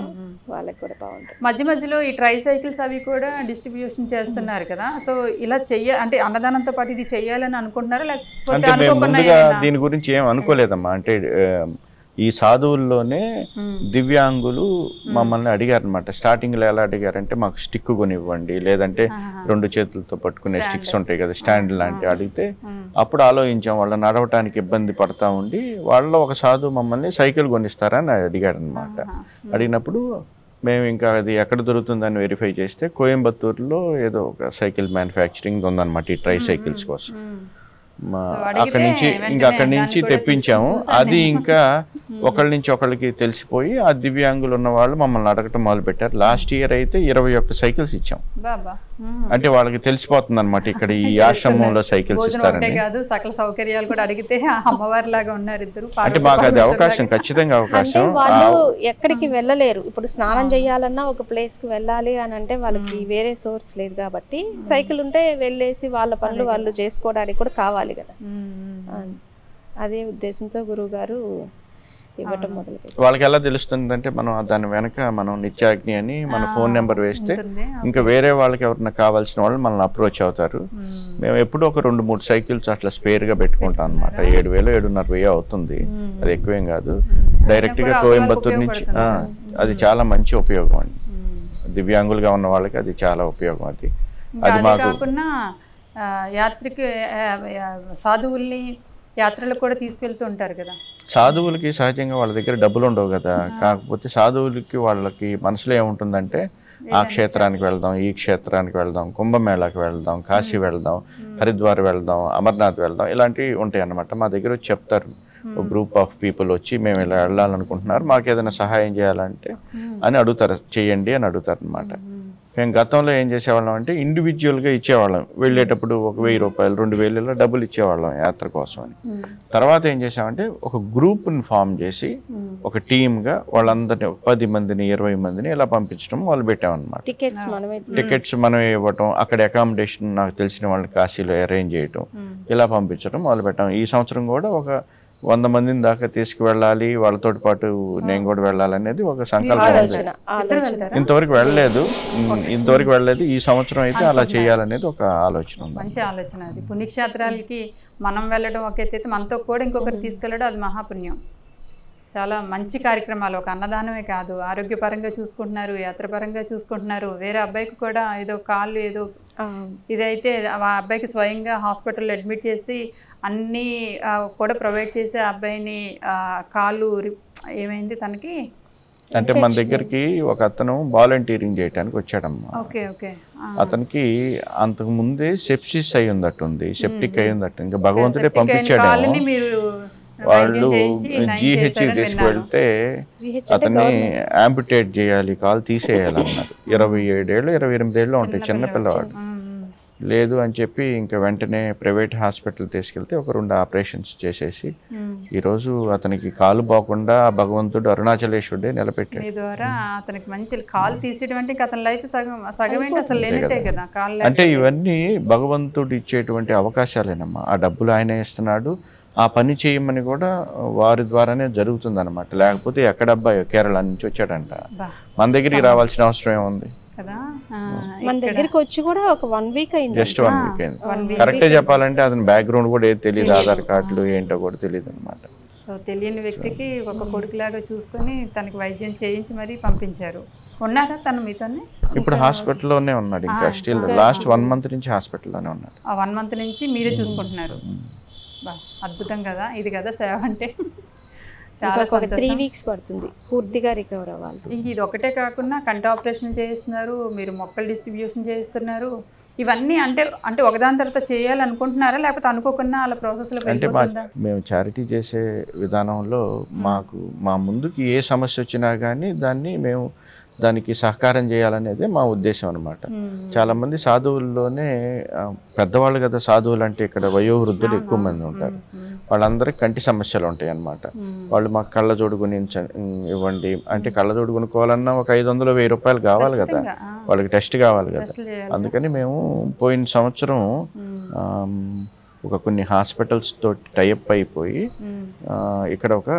వాళ్ళకి కూడా బాగుంటుంది. మధ్య మధ్యలో ఈ ట్రై సైకిల్స్ అవి కూడా డిస్ట్రిబ్యూషన్ చేస్తున్నారు కదా. సో ఇలా అంటే అన్నదానంతో పాటు ఇది చెయ్యాలని అనుకుంటున్నారా లేకపోతే దీని గురించి ఏం అనుకోలేదమ్మా? అంటే ఈ సాధువుల్లోనే దివ్యాంగులు మమ్మల్ని అడిగారనమాట. స్టార్టింగ్లో ఎలా అడిగారంటే, మాకు స్టిక్ కొనివ్వండి, లేదంటే 2 చేతులతో పట్టుకునే స్టిక్స్ ఉంటాయి కదా, స్టాండ్ లాంటివి అడిగితే అప్పుడు ఆలోచించాం. వాళ్ళు నడవటానికి ఇబ్బంది పడతా ఉండి వాళ్ళలో ఒక సాధువు మమ్మల్ని సైకిల్ కొనిస్తారని అడిగారనమాట. అడిగినప్పుడు మేము ఇంకా అది ఎక్కడ దొరుకుతుందని వెరిఫై చేస్తే కోయంబత్తూరులో ఏదో ఒక సైకిల్ మ్యానుఫ్యాక్చరింగ్ ఉందన్నమాట ఈ ట్రై సైకిల్స్ కోసం. అక్కడి నుంచి తెప్పించాము. అది ఇంకా ఒకళ్ళ నుంచి ఒకళ్ళకి తెలిసిపోయి ఆ దివ్యాంగులు ఉన్న వాళ్ళు మమ్మల్ని అడగటం మొదలు పెట్టారు. లాస్ట్ ఇయర్ అయితే 21 సైకిల్స్ ఇచ్చాం. అంటే వాళ్ళకి తెలిసిపోతుంది అనమాట ఇక్కడ ఈ ఆశ్రమంలో సైకిల్స్ ఇస్తారని. సకల సౌకర్యాలు కూడా అడిగితే అమ్మవారి లాగా ఉన్నారు ఇద్దరు. అంటే మాకు అది అవకాశం, ఖచ్చితంగా అవకాశం. వాళ్ళు ఎక్కడికి వెళ్ళలేరు. ఇప్పుడు స్నానం చేయాలన్నా ఒక ప్లేస్ కి వెళ్ళాలి అని అంటే వాళ్ళకి వేరే సోర్స్ లేదు కాబట్టి సైకిల్ ఉంటే వెళ్ళేసి వాళ్ళ పనులు వాళ్ళు చేసుకోవడానికి కూడా కావాలి కదా. అదే ఉద్దేశంతో గురువు గారు ఇవ్వటం మొదలుపెట్టారు. వాళ్ళకి ఎలా తెలుస్తుందంటే, మనం దాని వెనక మనం నిత్యాగ్ని అని మన ఫోన్ నెంబర్ వేస్తే ఇంకా వేరే వాళ్ళకి ఎవరైనా కావాల్సిన వాళ్ళు మనల్ని అప్రోచ్ అవుతారు. మేము ఎప్పుడు ఒక 2-3 సైకిల్స్ అట్లా స్పేర్గా పెట్టుకుంటాం అనమాట. 7,000-7,500 అవుతుంది, అది ఎక్కువేం కాదు. డైరెక్ట్గా కోయంబత్తూరు నుంచి అది చాలా మంచి ఉపయోగం అండి. దివ్యాంగులుగా ఉన్న వాళ్ళకి అది చాలా ఉపయోగం. అది మాకు యాత్రికి సాధువుల్ని యాత్రలకు కూడా తీసుకెళ్తూ ఉంటారు కదా. సాధువులకి సహజంగా వాళ్ళ దగ్గర డబ్బులు ఉండవు కదా. కాకపోతే సాధువులకి వాళ్ళకి మనసులో ఏముంటుందంటే, ఆ క్షేత్రానికి వెళ్దాం, ఈ క్షేత్రానికి వెళ్దాం, కుంభమేళాకి వెళ్దాం, కాశీ వెళ్దాం, హరిద్వార్ వెళ్దాం, అమర్నాథ్ వెళ్దాం, ఇలాంటివి ఉంటాయి అన్నమాట. మా దగ్గర వచ్చి చెప్తారు, ఒక గ్రూప్ ఆఫ్ పీపుల్ వచ్చి మేము ఇలా వెళ్ళాలనుకుంటున్నారు, మాకు ఏదైనా సహాయం చేయాలంటే అని అడుగుతారు, చేయండి అని అడుగుతారు అనమాట. మేము గతంలో ఏం చేసేవాళ్ళం అంటే ఇండివిజువల్గా ఇచ్చేవాళ్ళం. వెళ్ళేటప్పుడు 1,000 రూపాయలు, 2,000 ఇలా డబ్బులు ఇచ్చేవాళ్ళం యాత్ర కోసం అని. తర్వాత ఏం చేసామంటే ఒక గ్రూప్ని ఫామ్ చేసి ఒక టీమ్గా వాళ్ళందరినీ 10 మందిని 20 మందిని ఇలా పంపించడం మొదలు పెట్టామన్నమాట. టికెట్స్ మనమే ఇవ్వటం, అక్కడ అకామిడేషన్ నాకు తెలిసిన వాళ్ళని కాశీలో అరేంజ్ చేయటం, ఇలా పంపించడం మొదలు పెట్టాం. ఈ సంవత్సరం కూడా ఒక 100 మందిని దాకా తీసుకువెళ్ళాలి, వాళ్ళతో పాటు నేను కూడా వెళ్ళాలనేది ఒక సంకల్పం ఉంది. ఇంతవరకు వెళ్ళలేదు. ఈ సంవత్సరం అయితే అలా చేయాలనేది ఒక ఆలోచన ఉంది. మంచి ఆలోచన అది. పుణ్యక్షేత్రాలకి మనం వెళ్ళడం ఒక ఎత్తైతే మనతో కూడా ఇంకొకరు తీసుకెళ్ళడం అది మహాపుణ్యం. చాలా మంచి కార్యక్రమాలు. ఒక అన్నదానమే కాదు, ఆరోగ్యపరంగా చూసుకుంటున్నారు, యాత్రపరంగా చూసుకుంటున్నారు. వేరే అబ్బాయికి కూడా ఏదో కాళ్ళు ఏదో ఇదైతే ఆ అబ్బాయికి స్వయంగా హాస్పిటల్లో అడ్మిట్ చేసి అన్నీ కూడా ప్రొవైడ్ చేసి ఆ అబ్బాయిని కాళ్ళు ఏమైంది తనకి అంటే మన దగ్గరికి ఒక అతను వాలంటీరింగ్ చేయడానికి వచ్చాడమ్మా. Okay okay. అతనికి అంతకు ముందే సెప్సిస్ అయ్యిందట్టుంది, సెప్టిక్ అయ్యిందట్టు. ఇంకా భగవంతుడే పంపించాడు. వాళ్ళు GH తీసుకువెళ్తే అతన్ని యాంపిటేట్ చేయాలి, కాలు తీసేయాలన్నారు. 27 ఏళ్ళు 28 ఏళ్ళు ఉంటాయి చిన్నపిల్లవాడు. లేదు అని చెప్పి ఇంకా వెంటనే ప్రైవేట్ హాస్పిటల్ తీసుకెళ్తే ఒక 2 ఆపరేషన్స్ చేసేసి ఈరోజు అతనికి కాలు పోకుండా భగవంతుడు అరుణాచలేశ్వరుడే నిలబెట్టాడు. మీ ద్వారా అతనికి మంచి కాలు తీసేయడం అంటే అతని లైఫ్ సగం ఏంటి అసలు లేనట్టే కదా. అంటే ఇవన్నీ భగవంతుడు ఇచ్చేటువంటి అవకాశాలేనమ్మా. ఆ డబ్బులు ఆయన ఇస్తున్నాడు, ఆ పని చేయమని కూడా వారి ద్వారానే జరుగుతుంది అనమాట. లేకపోతే ఎక్కడబ్బా కేరళ నుంచి వచ్చాడంట, మన దగ్గరికి రావాల్సిన అవసరం ఏముంది కదా. మన దగ్గరికి వచ్చి కూడా ఒక 1 వీక్ అయింది, జస్ట్ 1 వీక్ అయింది. కరెక్టే చెప్పాలంటే అతని బ్యాక్గ్రౌండ్ కూడా ఏది తెలియదు, ఆధార్ కార్డులు ఏంటో కూడా తెలియదు అనమాట. సో తెలియని వ్యక్తికి ఒక కొడుకులాగా చూసుకొని తనకి వైద్యం చేయించి మరీ పంపించారు. ఉన్నారా తను మీతోనే? ఇప్పుడు హాస్పిటల్లోనే ఉన్నాడు. ఇంకా స్టిల్ లాస్ట్ 1 మంత్ నుంచి హాస్పిటల్లోనే ఉన్నాడు. ఆ 1 మంత్ నుంచి మీరే చూసుకుంటున్నారు. అద్భుతం కదా, ఇది కదా సేవ అంటే. చాలా 3 వీక్స్ పడుతుంది పూర్తిగా రికవర్ అవ్వాలి. ఇంక ఇది ఒకటే కాకుండా కంటి ఆపరేషన్ చేయిస్తున్నారు, మీరు మొక్కలు డిస్ట్రిబ్యూషన్ చేయిస్తున్నారు. ఇవన్నీ అంటే ఒకదాని తర్వాత చేయాలనుకుంటున్నారా, లేకపోతే అనుకోకుండా అలా ప్రాసెస్లో వెళ్ళిపోతుందా? మేము చారిటీ చేసే విధానంలో మా ముందుకి ఏ సమస్య వచ్చినా కానీ దానికి సహకారం చేయాలనేదే మా ఉద్దేశం అనమాట. చాలామంది సాధువుల్లోనే పెద్దవాళ్ళు కదా సాధువులు అంటే, ఇక్కడ వయోవృద్ధులు ఎక్కువ మంది ఉంటారు. వాళ్ళందరికీ కంటి సమస్యలు ఉంటాయి అన్నమాట. వాళ్ళు మాకు కళ్ళజోడు ఇవ్వండి అంటే, కళ్ళజోడు కొనుక్కోవాలన్నా ఒక 500-1000 రూపాయలు కావాలి కదా, వాళ్ళకి టెస్ట్ కావాలి కదా. అందుకని మేము పోయిన సంవత్సరం కొన్ని హాస్పిటల్స్ తోటి టైఅప్ అయిపోయి ఇక్కడ ఒక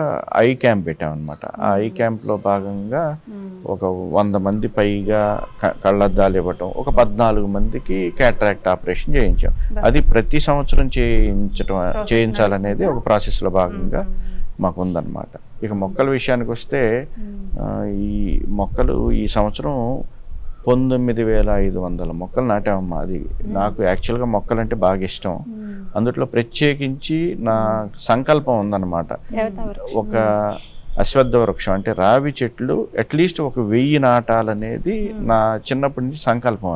ఐ క్యాంప్ పెట్టామన్నమాట. ఆ ఐ క్యాంప్లో భాగంగా ఒక 100 మంది పైగా కళ్ళద్దాలు ఇవ్వటం, ఒక 14 మందికి క్యాటరాక్ట్ ఆపరేషన్ చేయించాం. అది ప్రతి సంవత్సరం చేయించాలనేది ఒక ప్రాసెస్లో భాగంగా మాకు ఉందన్నమాట. ఇక మొక్కల విషయానికి వస్తే ఈ మొక్కలు ఈ సంవత్సరం 19,500 మొక్కలు నాటామమ్మా. అది నాకు యాక్చువల్గా మొక్కలంటే బాగా ఇష్టం. అందులో ప్రత్యేకించి నా సంకల్పం ఉందన్నమాట. ఒక అశ్వత్థ వృక్షం అంటే రావి చెట్లు అట్లీస్ట్ ఒక 1000 నాటాలనేది నా చిన్నప్పటి నుంచి సంకల్పం.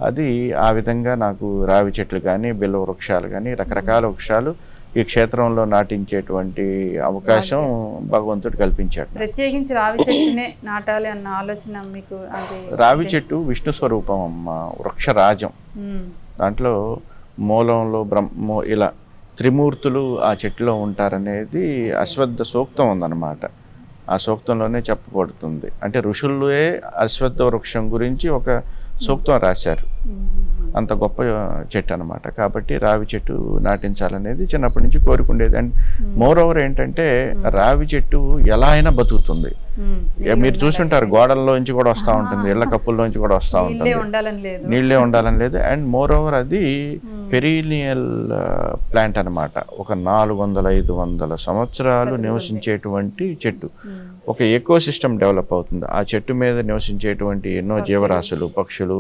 అది ఆ విధంగా నాకు రావి చెట్లు కానీ బిల్వ వృక్షాలు కానీ రకరకాల వృక్షాలు ఈ క్షేత్రంలో నాటించేటువంటి అవకాశం భగవంతుడు కల్పించాడు. ప్రత్యేకించి రావి చెట్టునే నాటాలి అన్న ఆలోచన మీకు? రావి చెట్టు విష్ణు స్వరూపం అమ్మ, వృక్షరాజం. దాంట్లో మూలంలో ఇలా త్రిమూర్తులు ఆ చెట్టులో ఉంటారనేది అశ్వత్థ సూక్తం ఉందన్నమాట. ఆ సూక్తంలోనే చెప్పబడుతుంది. అంటే ఋషులే అశ్వత్థ వృక్షం గురించి ఒక సూక్తం రాశారు. అంత గొప్ప చెట్టు అనమాట. కాబట్టి రావి చెట్టు నాటించాలనేది చిన్నప్పటి నుంచి కోరుకుండేది. అండ్ మోర్ ఓవర్ ఏంటంటే రావి చెట్టు ఎలా అయినా బతుకుతుంది. మీరు చూసుంటారు, గోడల్లోంచి కూడా వస్తూ ఉంటుంది, ఇళ్ల కప్పుల్లోంచి కూడా వస్తూ ఉంటుంది, నీళ్ళే ఉండాలని లేదు. అండ్ మోర్ ఓవర్ అది పెరీనియల్ ప్లాంట్ అనమాట. ఒక 400-500 సంవత్సరాలు నివసించేటువంటి చెట్టు. ఒక ఎకో సిస్టమ్ డెవలప్ అవుతుంది. ఆ చెట్టు మీద నివసించేటువంటి ఎన్నో జీవరాశులు, పక్షులు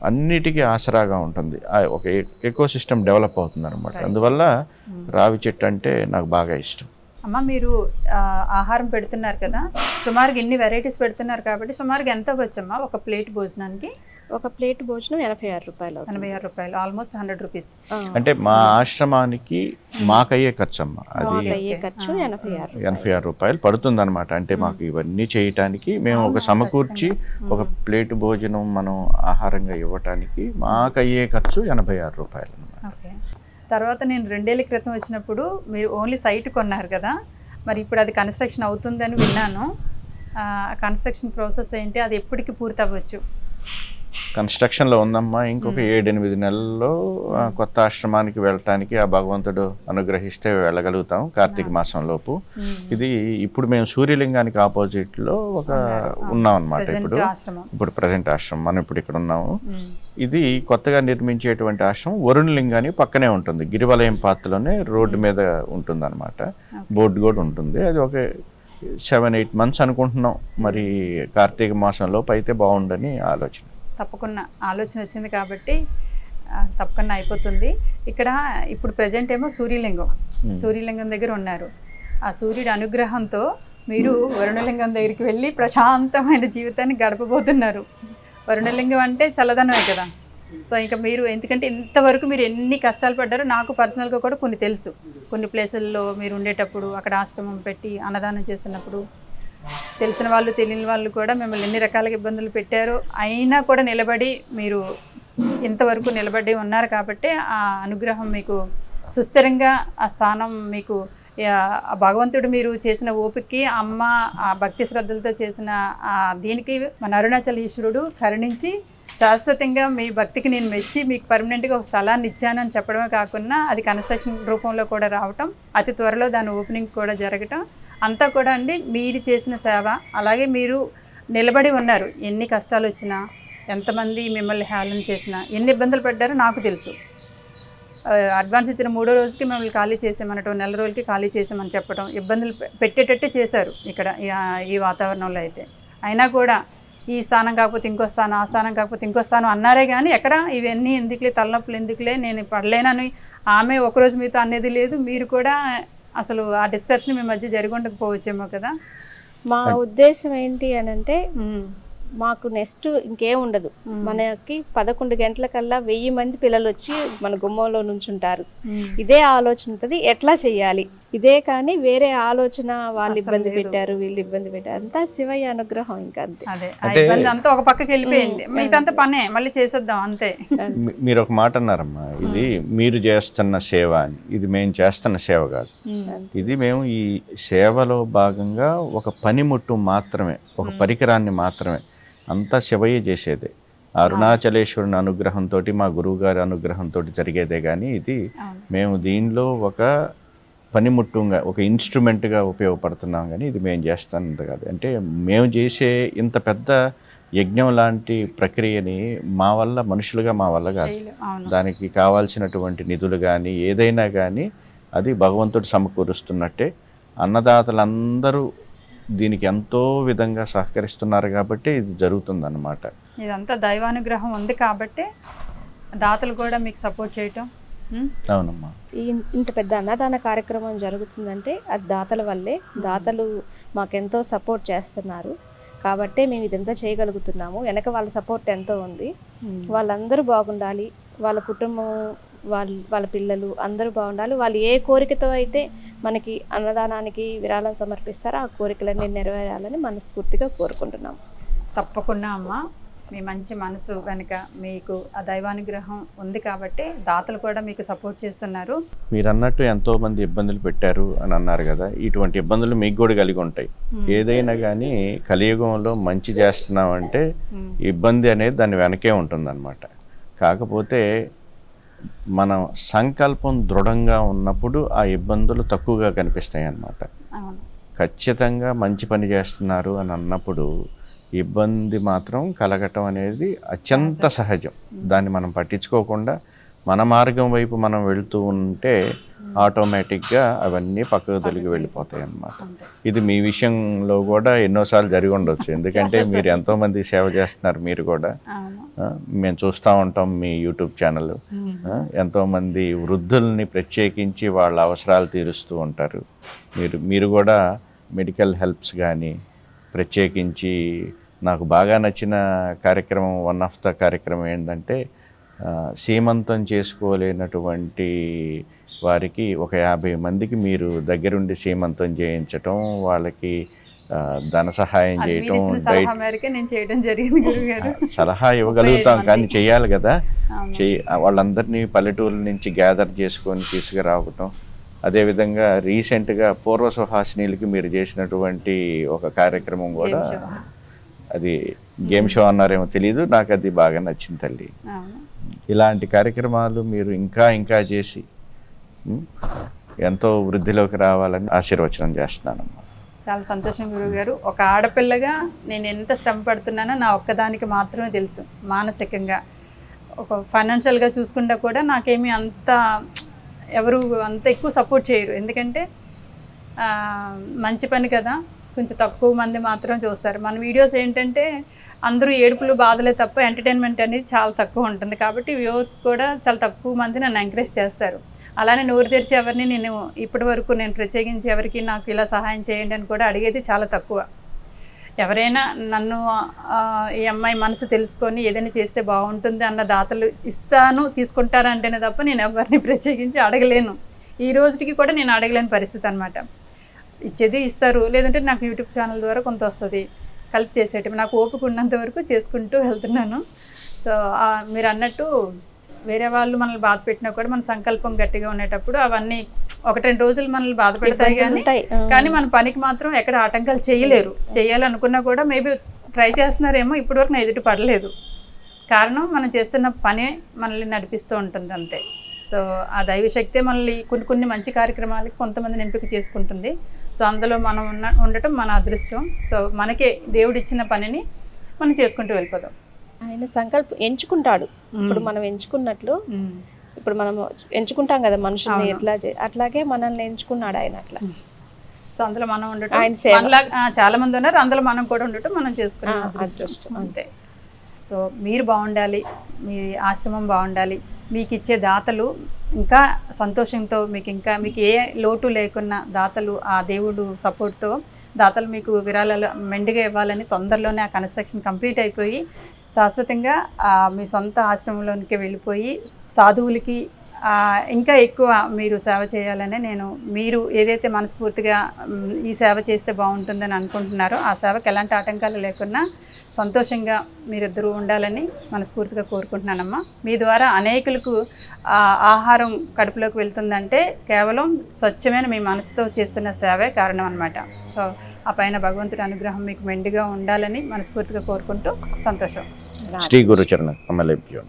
అన్నిటికీ ఆసరాగా ఉంటుంది. ఒక ఎకో సిస్టమ్ డెవలప్ అవుతుంది అనమాట. అందువల్ల రావి చెట్టు అంటే నాకు బాగా ఇష్టం. అమ్మ, మీరు ఆహారం పెడుతున్నారు కదా, సుమారుగా ఇన్ని వెరైటీస్ పెడుతున్నారు కాబట్టి సుమారుగా ఎంత వచ్చమ్మా ఒక ప్లేట్ భోజనానికి? ఒక ప్లేట్ భోజనం 86 రూపాయలు. 86 రూపాయలు, ఆల్మోస్ట్ 100 రూపీస్. అంటే మా ఆశ్రమానికి మాకయ్యే ఖర్చు అమ్మ, అది 86 రూపాయలు పడుతుంది అనమాట. అంటే మాకు ఇవన్నీ చేయటానికి మేము ఒక సమకూర్చి ఒక ప్లేట్ భోజనం మనం ఆహారంగా ఇవ్వటానికి మాకయ్యే ఖర్చు 86 రూపాయలు అనమాట. తర్వాత నేను 2 ఏళ్ల క్రితం వచ్చినప్పుడు మీరు ఓన్లీ సైట్ కొన్నారు కదా, మరి ఇప్పుడు అది కన్స్ట్రక్షన్ అవుతుందని విన్నాను. కన్స్ట్రక్షన్ ప్రాసెస్ ఏంటి, అది ఎప్పటికి పూర్తి అవ్వచ్చు? కన్స్ట్రక్షన్లో ఉందమ్మా. ఇంకొక 7-8 నెలల్లో కొత్త ఆశ్రమానికి వెళ్ళటానికి ఆ భగవంతుడు అనుగ్రహిస్తే వెళ్ళగలుగుతాం కార్తీక మాసం లోపు. ఇది ఇప్పుడు మేము సూర్యలింగానికి ఆపోజిట్లో ఉన్నాం అనమాట. ఇప్పుడు ప్రజెంట్ ఆశ్రమం మనం ఇప్పుడు ఇక్కడ ఉన్నాము. ఇది కొత్తగా నిర్మించేటువంటి ఆశ్రమం వరుణ లింగానికి పక్కనే ఉంటుంది. గిరివలయం పాత్రలోనే రోడ్డు మీద ఉంటుంది అనమాట. బోర్డు కూడా ఉంటుంది. అది ఒక 7-8 months అనుకుంటున్నాం. మరి కార్తీక మాసంలోపు అయితే బాగుండని ఆలోచన. తప్పకుండా ఆలోచన వచ్చింది కాబట్టి తప్పకుండా అయిపోతుంది. ఇక్కడ ఇప్పుడు ప్రజెంట్ ఏమో సూర్యలింగం దగ్గర ఉన్నారు. ఆ సూర్యుడి అనుగ్రహంతో మీరు వరుణలింగం దగ్గరికి వెళ్ళి ప్రశాంతమైన జీవితాన్ని గడపబోతున్నారు. వరుణలింగం అంటే చల్లదనమే కదా. సో ఇంకా మీరు ఎందుకంటే ఇంతవరకు మీరు ఎన్ని కష్టాలు పడ్డారో నాకు పర్సనల్గా కూడా కొన్ని తెలుసు. కొన్ని ప్లేసుల్లో మీరు ఉండేటప్పుడు అక్కడ ఆశ్రమం పెట్టి అన్నదానం చేస్తున్నప్పుడు తెలిసిన వాళ్ళు తెలియని వాళ్ళు కూడా మిమ్మల్ని ఎన్ని రకాలుగా ఇబ్బందులు పెట్టారో అయినా కూడా నిలబడి మీరు ఇంతవరకు నిలబడి ఉన్నారు కాబట్టి ఆ అనుగ్రహం మీకు సుస్థిరంగా ఆ స్థానం మీకు భగవంతుడు మీరు చేసిన ఓపికకి అమ్మ ఆ భక్తి శ్రద్ధలతో చేసిన దీనికి మన అరుణాచల ఈశ్వరుడు కరుణించి శాశ్వతంగా మీ భక్తికి నేను మెచ్చి మీకు పర్మనెంట్గా ఒక స్థలాన్ని ఇచ్చానని చెప్పడమే కాకుండా అది కన్స్ట్రక్షన్ రూపంలో కూడా రావటం, అతి త్వరలో దాని ఓపెనింగ్ కూడా జరగటం అంతా కూడా అండి మీరు చేసిన సేవ. అలాగే మీరు నిలబడి ఉన్నారు. ఎన్ని కష్టాలు వచ్చినా, ఎంతమంది మిమ్మల్ని హేళన చేసినా, ఎన్ని ఇబ్బందులు పడ్డారో నాకు తెలుసు. అడ్వాన్స్ ఇచ్చిన 3వ రోజుకి మిమ్మల్ని ఖాళీ చేసామనటం, 1 నెల రోజులకి ఖాళీ చేసామని చెప్పడం, ఇబ్బందులు పెట్టేటట్టే చేశారు ఇక్కడ ఈ వాతావరణంలో. అయితే అయినా కూడా ఈ స్థానం కాకపోతే ఇంకో స్థానం, ఆ స్థానం కాకపోతే ఇంకో స్థానం అన్నారే కానీ ఎక్కడ ఇవన్నీ ఎందుకులే, తలనొప్పులు ఎందుకులే, నేను పడలేనని ఆమె ఒకరోజు మీతో అనేది లేదు. మీరు కూడా అసలు ఆ డిస్కషన్ మీ మధ్య జరిగి ఉండకపోవచ్చేమో కదా. మా ఉద్దేశం ఏంటి అని అంటే మాకు నెక్స్ట్ ఇంకేం ఉండదు. మనకి 11 గంటలకల్లా 1000 మంది పిల్లలు వచ్చి మన గుమ్మంలో నుంచుంటారు. ఇదే ఆలోచన ఉంటుంది, ఎట్లా చెయ్యాలి ఇదే, కానీ వేరే ఆలోచన వాళ్ళు ఇబ్బంది పెట్టారు వీళ్ళు ఇబ్బంది పెట్టారు, అంతా శివయ్య అనుగ్రహం. ఇంకా అదే ఇబ్బంది అంతా ఒక పక్కకి వెళ్ళిపోయింది, మిగతా పనే మళ్ళీ చేసేద్దాం అంతే. మీరు ఒక మాట అన్నారమ్మా, ఇది మీరు చేస్తున్న సేవ అని. ఇది మేము చేస్తున్న సేవ కాదు. ఇది మేము ఈ సేవలో భాగంగా ఒక పనిముట్టు మాత్రమే, ఒక పరికరాన్ని మాత్రమే. అంతా శివయ్య చేసేదే. అరుణాచలేశ్వరుని అనుగ్రహంతో, మా గురువుగారి అనుగ్రహంతో జరిగేదే. కానీ ఇది మేము దీనిలో ఒక పనిముట్టుగా, ఒక ఇన్స్ట్రుమెంట్గా ఉపయోగపడుతున్నాం. కానీ ఇది మేము చేస్తానంత కాదు. అంటే మేము చేసే ఇంత పెద్ద యజ్ఞం లాంటి ప్రక్రియని మా వల్ల, మనుషులుగా మా వల్ల కాదు. దానికి కావాల్సినటువంటి నిధులు కానీ ఏదైనా కానీ అది భగవంతుడు సమకూరుస్తున్నట్టే. అన్నదాతలందరూ దీనికి ఎంతో విధంగా సహకరిస్తున్నారు కాబట్టి ఇది జరుగుతుందన్నమాట. ఇదంతా దైవానుగ్రహం ఉంది కాబట్టి దాతలు కూడా మీకు సపోర్ట్ చేయటం. అవునమ్మా. ఇంత పెద్ద అన్నదాన కార్యక్రమం జరుగుతుందంటే అది దాతల వల్లే. దాతలు మాకెంతో సపోర్ట్ చేస్తున్నారు కాబట్టి మేము ఇదంతా చేయగలుగుతున్నాము. వెనక వాళ్ళ సపోర్ట్ ఎంతో ఉంది. వాళ్ళందరూ బాగుండాలి, వాళ్ళ కుటుంబం, వాళ్ళ పిల్లలు అందరూ బాగుండాలి. వాళ్ళు ఏ కోరికతో అయితే మనకి అన్నదానానికి విరాళం సమర్పిస్తారో ఆ కోరికలన్నీ నెరవేరాలని మనస్ఫూర్తిగా కోరుకుంటున్నాము. తప్పకుండా అమ్మ, మీ మంచి మనసు కనుక మీకు ఆ దైవానుగ్రహం ఉంది కాబట్టి దాతలు కూడా మీకు సపోర్ట్ చేస్తున్నారు. మీరు అన్నట్టు ఎంతోమంది ఇబ్బందులు పెట్టారు అని అన్నారు కదా, ఇటువంటి ఇబ్బందులు మీకు కూడా కలిగి ఉంటాయి. ఏదైనా కానీ కలియుగంలో మంచి చేస్తున్నామంటే ఇబ్బంది అనేది దాని వెనకే ఉంటుందన్నమాట. కాకపోతే మనం సంకల్పం దృఢంగా ఉన్నప్పుడు ఆ ఇబ్బందులు తక్కువగా కనిపిస్తాయి అన్నమాట. ఖచ్చితంగా మంచి పని చేస్తున్నారు అని అన్నప్పుడు ఇబ్బంది మాత్రం కలగటం అనేది అత్యంత సహజం. దాన్ని మనం పట్టించుకోకుండా మన మార్గం వైపు మనం వెళుతూ ఉంటే ఆటోమేటిక్గా అవన్నీ పక్కకు తొలగి వెళ్ళిపోతాయి అన్నమాట. ఇది మీ విషయంలో కూడా ఎన్నోసార్లు జరిగి ఉండొచ్చు. ఎందుకంటే మీరు ఎంతోమంది సేవ చేస్తున్నారు. మీరు కూడా మేము చూస్తూ ఉంటాం మీ యూట్యూబ్ ఛానల్. ఎంతోమంది వృద్ధుల్ని ప్రత్యేకించి వాళ్ళ అవసరాలు తీరుస్తూ ఉంటారు. మీరు కూడా మెడికల్ హెల్ప్స్ కానీ ప్రత్యేకించి నాకు బాగా నచ్చిన కార్యక్రమం, వన్ ఆఫ్ ద కార్యక్రమం ఏంటంటే సీమంతం చేసుకోలేనటువంటి వారికి ఒక 50 మందికి మీరు దగ్గరుండి సీమంతం చేయించటం, వాళ్ళకి ధన సహాయం చేయటం, సలహా ఇవ్వగలుగుతాం కానీ చెయ్యాలి కదా. వాళ్ళందరినీ పల్లెటూరు నుంచి గ్యాదర్ చేసుకొని తీసుకురావటం. అదేవిధంగా రీసెంట్గా పూర్వ సుహాసినీలకి మీరు చేసినటువంటి ఒక కార్యక్రమం కూడా అది గేమ్ షో అన్నారేమో తెలియదు, నాకు అది బాగా నచ్చింది తల్లి. అవును. ఇలాంటి కార్యక్రమాలు మీరు ఇంకా ఇంకా చేసి ఎంతో వృద్ధిలోకి రావాలని ఆశీర్వచనం చేస్తున్నానమ్మా. చాలా సంతోషం గురువుగారు. ఒక ఆడపిల్లగా నేను ఎంత శ్రమ పడుతున్నానో నా ఒక్కదానికి మాత్రమే తెలుసు. మానసికంగా ఒక ఫైనాన్షియల్గా చూసుకుంటా కూడా నాకేమీ అంత ఎవరు అంత ఎక్కువ సపోర్ట్ చేయరు. ఎందుకంటే మంచి పని కదా, కొంచెం తక్కువ మంది మాత్రం చూస్తారు. మన వీడియోస్ ఏంటంటే అందరూ ఏడుపులు బాధలే తప్ప ఎంటర్టైన్మెంట్ అనేది చాలా తక్కువ ఉంటుంది. కాబట్టి వ్యూవర్స్ కూడా చాలా తక్కువ మంది నన్ను ఎంకరేజ్ చేస్తారు. అలానే నోరు తెరిచి ఎవరిని నేను ఇప్పటి వరకు నేను ప్రత్యేకించి ఎవరికి నాకు ఇలా సహాయం చేయండి అని కూడా అడిగేది చాలా తక్కువ. ఎవరైనా నన్ను ఈ అమ్మాయి మనసు తెలుసుకొని ఏదైనా చేస్తే బాగుంటుంది అన్న దాతలు ఇస్తాను తీసుకుంటారంటేనే తప్ప నేను ఎవరిని ప్రత్యేకించి అడగలేను. ఈ రోజుకి కూడా నేను అడగలేని పరిస్థితి అనమాట. ఇచ్చేది ఇస్తారు, లేదంటే నాకు యూట్యూబ్ ఛానల్ ద్వారా కొంత వస్తుంది, కలిపి చేసేటప్పుడు నాకు ఓపిక ఉన్నంత వరకు చేసుకుంటూ వెళ్తున్నాను. సో మీరు అన్నట్టు వేరే వాళ్ళు మనల్ని బాధ పెట్టినా కూడా మన సంకల్పం గట్టిగా ఉండేటప్పుడు అవన్నీ 1-2 రోజులు మనల్ని బాధ పెడతాయి, కానీ మన పనికి మాత్రం ఎక్కడ ఆటంకాలు చేయలేరు. చేయాలనుకున్నా కూడా మేబీ ట్రై చేస్తున్నారేమో, ఇప్పటివరకు నా ఎదుటి పడలేదు. కారణం మనం చేస్తున్న పనే మనల్ని నడిపిస్తూ ఉంటుంది అంతే. సో ఆ దైవశక్తే మనల్ని కొన్ని మంచి కార్యక్రమాలకి కొంతమందిని ఎంపిక చేసుకుంటుంది. సో అందులో మనం ఉండటం మన అదృష్టం. సో మనకే దేవుడు ఇచ్చిన పనిని మనం చేసుకుంటూ వెళ్ళిపోదాం. ఆయన ఎంచుకుంటాడు. ఇప్పుడు మనం ఎంచుకున్నట్లు ఇప్పుడు మనం ఎంచుకుంటాం కదా మనుషుల్ని, ఎట్లా అట్లాగే మనల్ని ఎంచుకున్నాడు ఆయన అట్లా. సో అందులో మనం ఉండటం చాలా మంది ఉన్నారు, అందులో మనం కూడా ఉండటం మనం చేసుకునే అదృష్టం అంతే. సో మీరు బాగుండాలి, మీ ఆశ్రమం బాగుండాలి, మీకు ఇచ్చే దాతలు ఇంకా సంతోషంతో మీకు ఏ లోటు లేకున్నా దాతలు ఆ దేవుడు సపోర్ట్తో దాతలు మీకు విరాళాలు మెండుగా ఇవ్వాలని తొందరలోనే ఆ కన్స్ట్రక్షన్ కంప్లీట్ అయిపోయి శాశ్వతంగా మీ సొంత ఆశ్రమంలోనికి వెళ్ళిపోయి సాధువులకి ఇంకా ఎక్కువ మీరు సేవ చేయాలని మీరు ఏదైతే మనస్ఫూర్తిగా ఈ సేవ చేస్తే బాగుంటుందని అనుకుంటున్నారో ఆ సేవకు ఎలాంటి ఆటంకాలు లేకుండా సంతోషంగా మీరిద్దరూ ఉండాలని మనస్ఫూర్తిగా కోరుకుంటున్నానమ్మా. మీ ద్వారా అనేకులకు ఆహారం కడుపులోకి వెళ్తుందంటే కేవలం స్వచ్ఛమైన మీ మనసుతో చేస్తున్న సేవే కారణం అన్నమాట. సో ఆ పైన భగవంతుడి అనుగ్రహం మీకు మెండుగా ఉండాలని మనస్ఫూర్తిగా కోరుకుంటూ సంతోషం. శ్రీ గురుచరణ కమలేభ్యో.